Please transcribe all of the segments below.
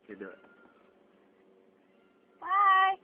You do it. Bye.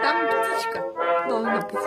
Там птичка должна быть.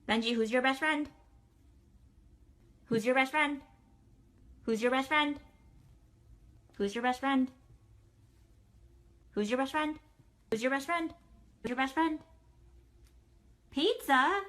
Benji, who's your best friend? Who's your best friend? Who's your best friend? Who's your best friend? Who's your best friend? Who's your best friend? Who's your best friend? Pizza?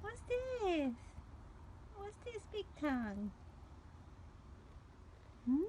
What's this? What's this, big tongue? Hmm?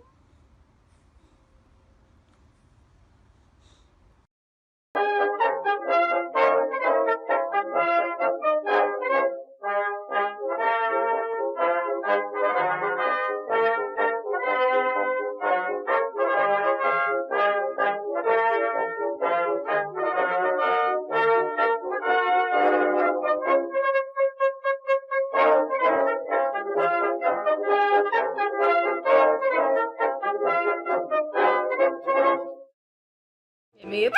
Give me a paw.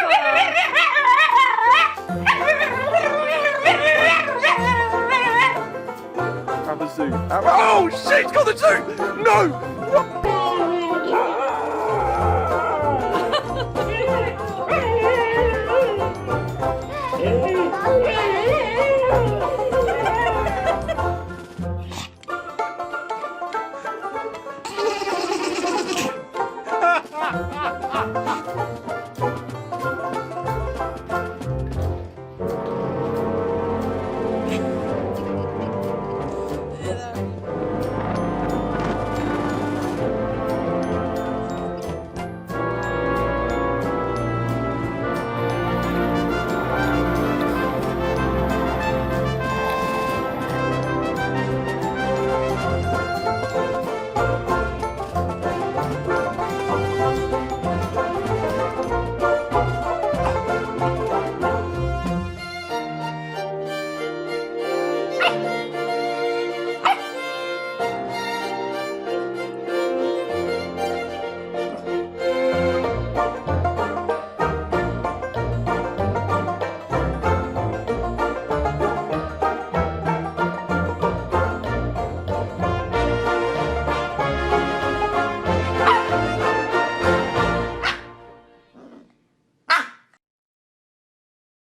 Have a zoo. Oh shit! It's got the zoo! No!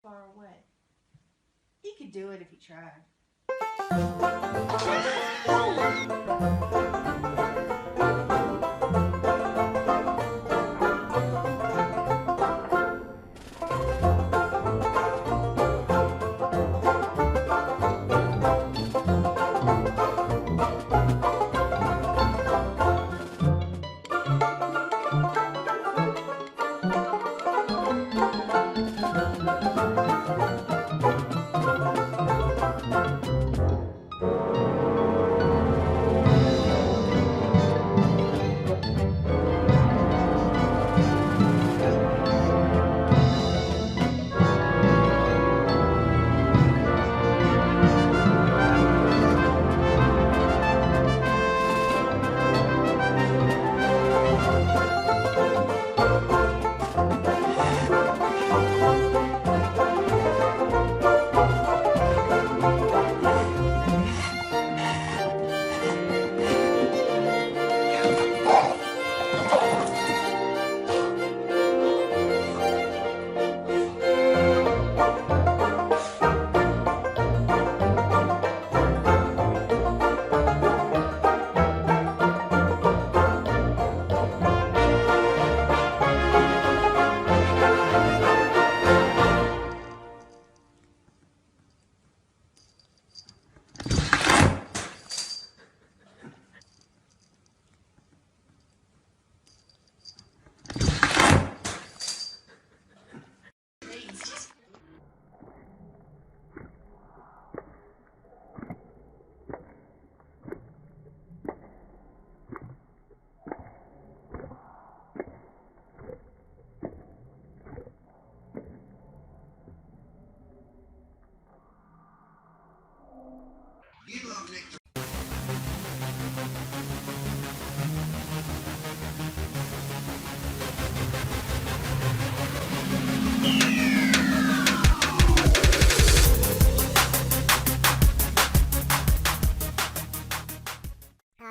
Far away. He could do it if he tried.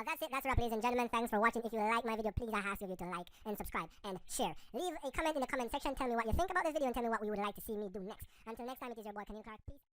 That's it. That's a wrap, ladies and gentlemen. Thanks for watching. If you like my video, please I ask you to like and subscribe and share. Leave a comment in the comment section. Tell me what you think about this video and tell me what you would like to see me do next. Until next time, it is your boy Kanil Clark. Peace.